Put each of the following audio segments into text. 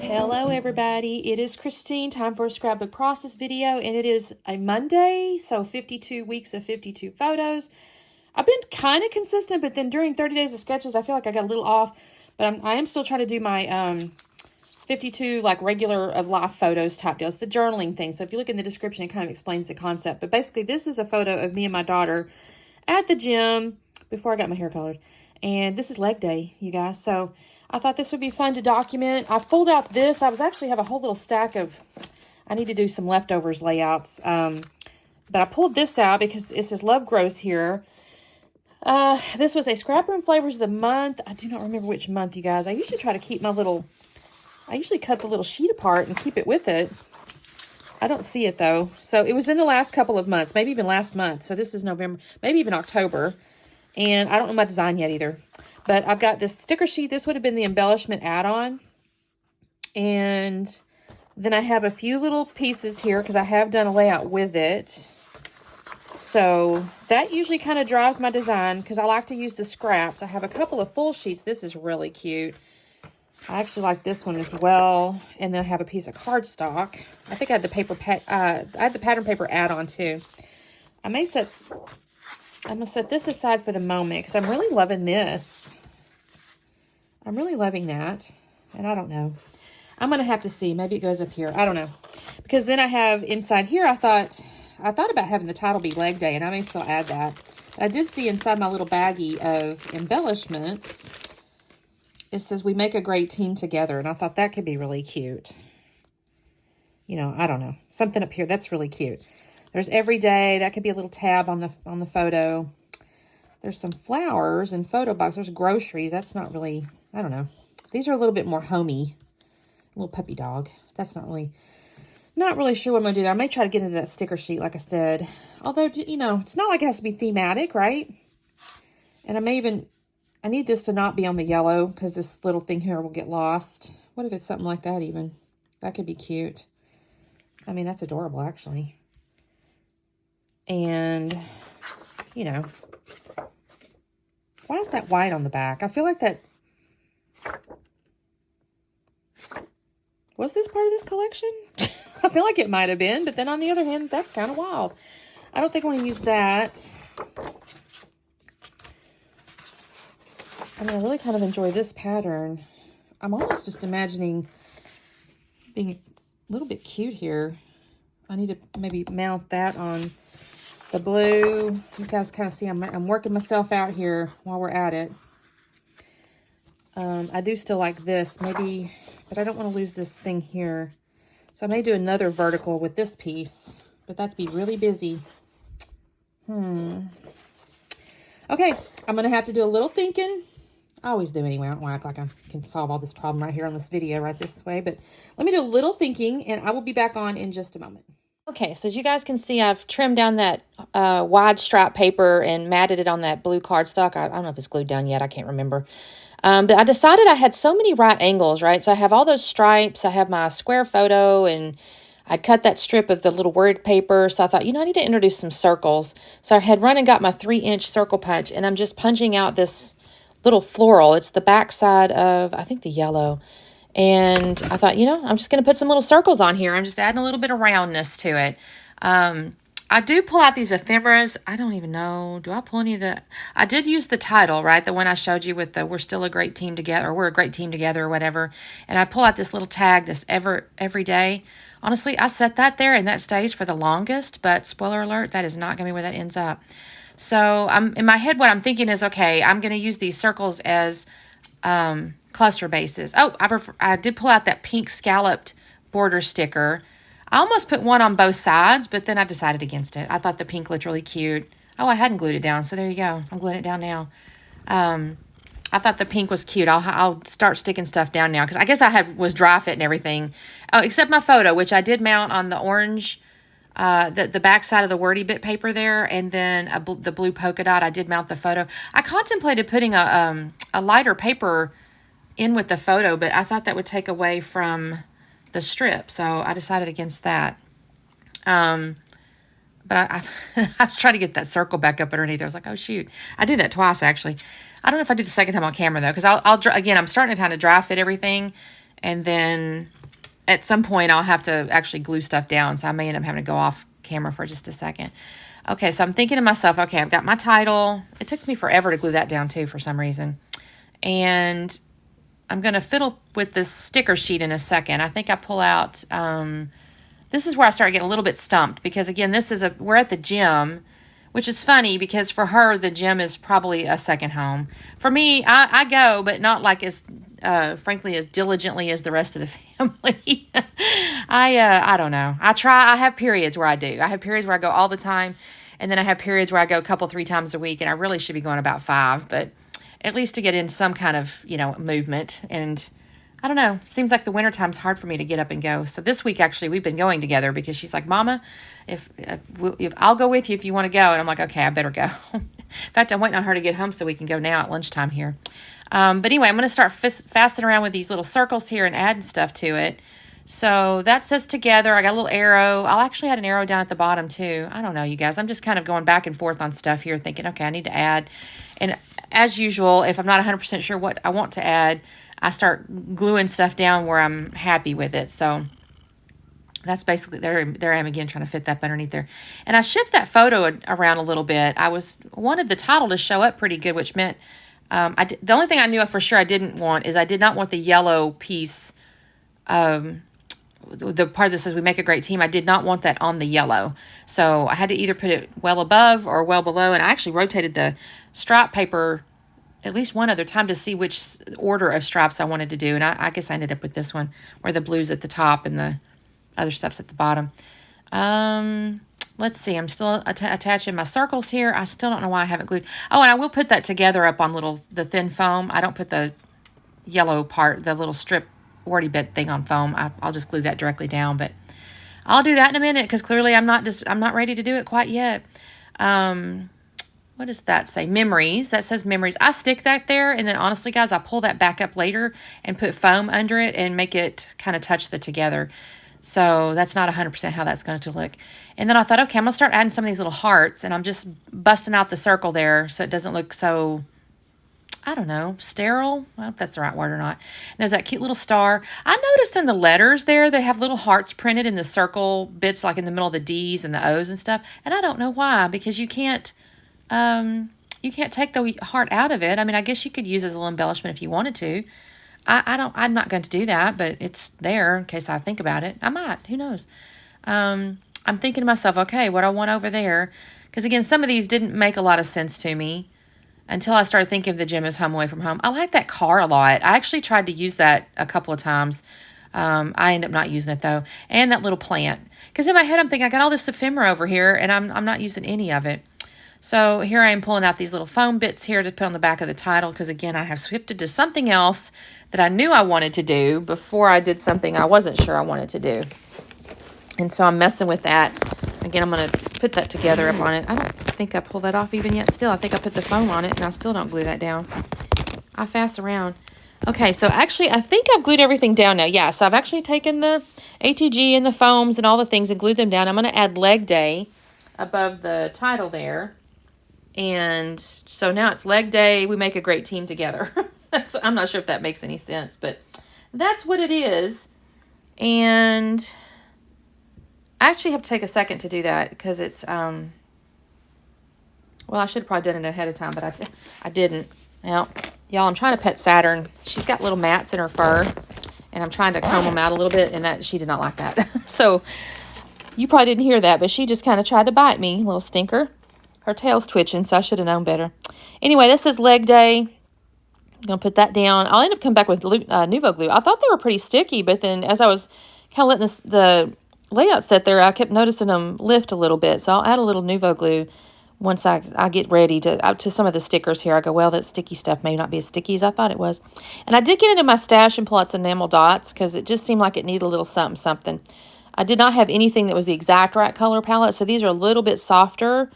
Hello everybody, it is Christine, time for a scrapbook process video, and it is a Monday, so 52 weeks of 52 photos. I've been kind of consistent, but then during 30 days of sketches, I feel like I got a little off, but I am still trying to do my 52 like regular of life photos type deals, the journaling thing. So if you look in the description, it kind of explains the concept, but basically this is a photo of me and my daughter at the gym before I got my hair colored, and this is leg day, you guys, so I thought this would be fun to document. I pulled out this. I was actually have a whole little stack of, I need to do some leftovers layouts. But I pulled this out because it says Love Grows here. This was a Scrapbook Flavors of the Month. I do not remember which month, you guys. I usually try to keep my little, I usually cut the little sheet apart and keep it with it. I don't see it though. So it was in the last couple of months, maybe even last month. So this is November, maybe even October. And I don't know my design yet either. But I've got this sticker sheet. This would have been the embellishment add-on. And then I have a few little pieces here because I have done a layout with it. So that usually kind of drives my design because I like to use the scraps. I have a couple of full sheets. This is really cute. I actually like this one as well. And then I have a piece of cardstock. I think I had the paper I had the pattern paper add-on too. I'm going to set this aside for the moment because I'm really loving this. I'm really loving that. And I don't know. I'm going to have to see. Maybe it goes up here. I don't know. Because then I have inside here, I thought about having the title be Leg Day, and I may still add that. But I did see inside my little baggie of embellishments, it says, "We make a great team together." And I thought that could be really cute. You know, I don't know. Something up here. That's really cute. There's every day. That could be a little tab on the photo. There's some flowers and photo box. There's groceries. That's not really, I don't know. These are a little bit more homey. A little puppy dog. That's not really sure what I'm going to do there. I may try to get into that sticker sheet, like I said. Although, you know, it's not like it has to be thematic, right? And I need this to not be on the yellow because this little thing here will get lost. What if it's something like that even? That could be cute. I mean, that's adorable, actually. And, you know, why is that white on the back? I feel like that... Was this part of this collection? I feel like it might have been, but then on the other hand, that's kind of wild. I don't think I want to use that. I mean, I really kind of enjoy this pattern. I'm almost just imagining being a little bit cute here. I need to maybe mount that on the blue. You guys kind of see I'm working myself out here while we're at it. I do still like this, maybe, but I don't want to lose this thing here. So I may do another vertical with this piece, but that'd be really busy. Okay, I'm going to have to do a little thinking. I always do anyway. I don't want to act like I can solve all this problem right here on this video right this way, but let me do a little thinking, and I will be back on in just a moment. Okay, so as you guys can see, I've trimmed down that wide strap paper and matted it on that blue cardstock. I don't know if it's glued down yet. I can't remember. But I decided I had so many right angles, right? So I have all those stripes. I have my square photo, and I'd cut that strip of the little word paper. So I thought, you know, I need to introduce some circles. So I had run and got my 3-inch circle punch, and I'm just punching out this little floral. It's the back side of, I think, the yellow. And I thought, you know, I'm just going to put some little circles on here. I'm just adding a little bit of roundness to it. I do pull out these ephemeras. I don't even know. Do I pull any of the... I did use the title, right? The one I showed you with the "We're still a great team together," or "We're a great team together," or whatever. And I pull out this little tag, this every day. Honestly, I set that there and that stays for the longest. But spoiler alert, that is not going to be where that ends up. So I'm in my head, what I'm thinking is, okay, I'm going to use these circles as cluster bases. Oh, I did pull out that pink scalloped border sticker. I almost put one on both sides, but then I decided against it. I thought the pink looked really cute. Oh, I hadn't glued it down, so there you go. I'm gluing it down now. I thought the pink was cute. I'll start sticking stuff down now, because I guess I was dry fit and everything. Oh, except my photo, which I did mount on the orange, the back side of the wordy bit paper there, and then the blue polka dot. I did mount the photo. I contemplated putting a lighter paper in with the photo, but I thought that would take away from the strip, so I decided against that. But I was trying to get that circle back up underneath. I was like, oh shoot, I did that twice actually. I don't know if I did the second time on camera though, because I'll again, I'm starting to kind of dry fit everything, and then at some point I'll have to actually glue stuff down, so I may end up having to go off camera for just a second. Okay, so I'm thinking to myself, okay, I've got my title. It took me forever to glue that down too for some reason. And I'm going to fiddle with this sticker sheet in a second. I think I pull out, this is where I start getting a little bit stumped because again, we're at the gym, which is funny because for her, the gym is probably a second home. For me, I go, but not like as, frankly, as diligently as the rest of the family. I don't know. I have periods where I do. I have periods where I go all the time. And then I have periods where I go a couple, 3 times a week. And I really should be going about 5, but at least to get in some kind of, movement. And I don't know. Seems like the wintertime's hard for me to get up and go. So this week, actually, we've been going together because she's like, Mama, if I'll go with you if you want to go. And I'm like, okay, I better go. In fact, I'm waiting on her to get home so we can go now at lunchtime here. But anyway, I'm going to start fastening around with these little circles here and adding stuff to it. So that says together. I got a little arrow. I'll actually add an arrow down at the bottom too. I don't know, you guys. I'm just kind of going back and forth on stuff here thinking, okay, I need to add. And as usual, if I'm not 100% sure what I want to add, I start gluing stuff down where I'm happy with it. So that's basically, there I am again trying to fit that underneath there. And I shift that photo around a little bit. Wanted the title to show up pretty good, which meant the only thing I knew for sure I didn't want is I did not want the yellow piece, the part that says we make a great team. I did not want that on the yellow. So I had to either put it well above or well below. And I actually rotated the stripe paper at least one other time to see which order of stripes I wanted to do. And I guess I ended up with this one where the blue's at the top and the other stuff's at the bottom. Let's see. I'm still attaching my circles here. I still don't know why I haven't glued. Oh, and I will put that together up on the thin foam. I don't put the yellow part, the little strip wordy bit thing on foam. I'll just glue that directly down, but I'll do that in a minute because clearly I'm not ready to do it quite yet. What does that say? Memories. That says memories. I stick that there, and then honestly, guys, I pull that back up later and put foam under it and make it kind of touch the together. So that's not 100% how that's going to look. And then I thought, okay, I'm going to start adding some of these little hearts, and I'm just busting out the circle there so it doesn't look so, I don't know, sterile. I don't know if that's the right word or not. And there's that cute little star. I noticed in the letters there, they have little hearts printed in the circle bits, like in the middle of the D's and the O's and stuff. And I don't know why, because you can't take the heart out of it. I mean, I guess you could use it as a little embellishment if you wanted to. I'm not going to do that, but it's there in case I think about it. I might, who knows? I'm thinking to myself, okay, what I want over there, because again, some of these didn't make a lot of sense to me until I started thinking of the gym as home away from home. I like that car a lot. I actually tried to use that a couple of times. I ended up not using it though. And that little plant, because in my head, I'm thinking I got all this ephemera over here and I'm not using any of it. So here I am pulling out these little foam bits here to put on the back of the title, because again, I have shifted to something else that I knew I wanted to do before I did something I wasn't sure I wanted to do. And so I'm messing with that. Again, I'm going to put that together up on it. I don't think I pulled that off even yet still. I think I put the foam on it and I still don't glue that down. I fast around. Okay, so actually I think I've glued everything down now. Yeah, so I've actually taken the ATG and the foams and all the things and glued them down. I'm going to add leg day above the title there. And so now it's leg day. We make a great team together. I'm not sure if that makes any sense, but that's what it is. And I actually have to take a second to do that because it's, well, I should have probably done it ahead of time, but I didn't. Well, y'all, I'm trying to pet Saturn. She's got little mats in her fur, and I'm trying to comb them out a little bit, and she did not like that. So you probably didn't hear that, but she just kind of tried to bite me, little stinker. Her tail's twitching, so I should have known better. Anyway, this is leg day. I'm going to put that down. I'll end up coming back with Nuvo glue. I thought they were pretty sticky, but then as I was kind of letting the layout set there, I kept noticing them lift a little bit. So I'll add a little Nuvo glue once I get ready to some of the stickers here. I go, well, that sticky stuff may not be as sticky as I thought it was. And I did get into my stash and pull out some enamel dots because it just seemed like it needed a little something. I did not have anything that was the exact right color palette, so these are a little bit softer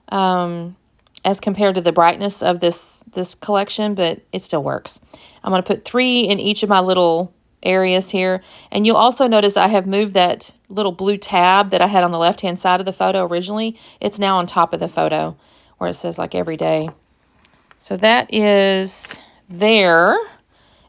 as compared to the brightness of this collection, but it still works. I'm going to put 3 in each of my little areas here. And you'll also notice I have moved that little blue tab that I had on the left-hand side of the photo originally. It's now on top of the photo where it says like every day. So that is there.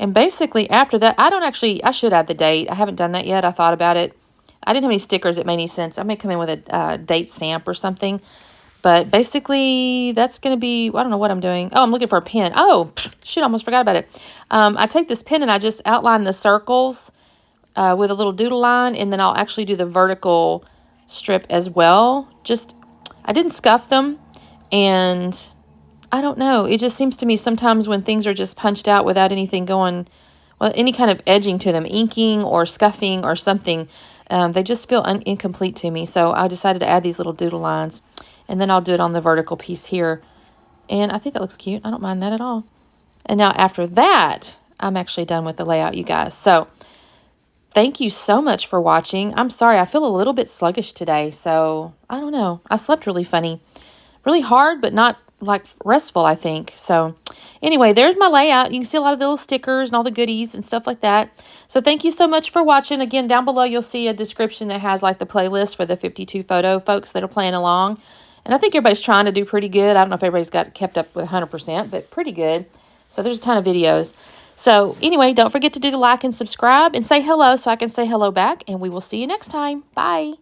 And basically after that, I should add the date. I haven't done that yet. I thought about it. I didn't have any stickers that made any sense. I may come in with a date stamp or something. But basically, that's going to be, I don't know what I'm doing. Oh, I'm looking for a pen. Oh, shoot, I almost forgot about it. I take this pen and I just outline the circles with a little doodle line, and then I'll actually do the vertical strip as well. I didn't scuff them, and I don't know. It just seems to me sometimes when things are just punched out without anything going, well, any kind of edging to them, inking or scuffing or something, they just feel incomplete to me. So I decided to add these little doodle lines, and then I'll do it on the vertical piece here. And I think that looks cute. I don't mind that at all. And now after that, I'm actually done with the layout, you guys. So thank you so much for watching. I'm sorry, I feel a little bit sluggish today. So I don't know. I slept really funny. Really hard, but not like restful, I think. So anyway, there's my layout. You can see a lot of the little stickers and all the goodies and stuff like that. So thank you so much for watching. Again, down below, you'll see a description that has like the playlist for the 52 photo folks that are playing along. And I think everybody's trying to do pretty good. I don't know if everybody's got kept up with 100%, but pretty good. So there's a ton of videos. So anyway, don't forget to do the like and subscribe and say hello so I can say hello back. And we will see you next time. Bye.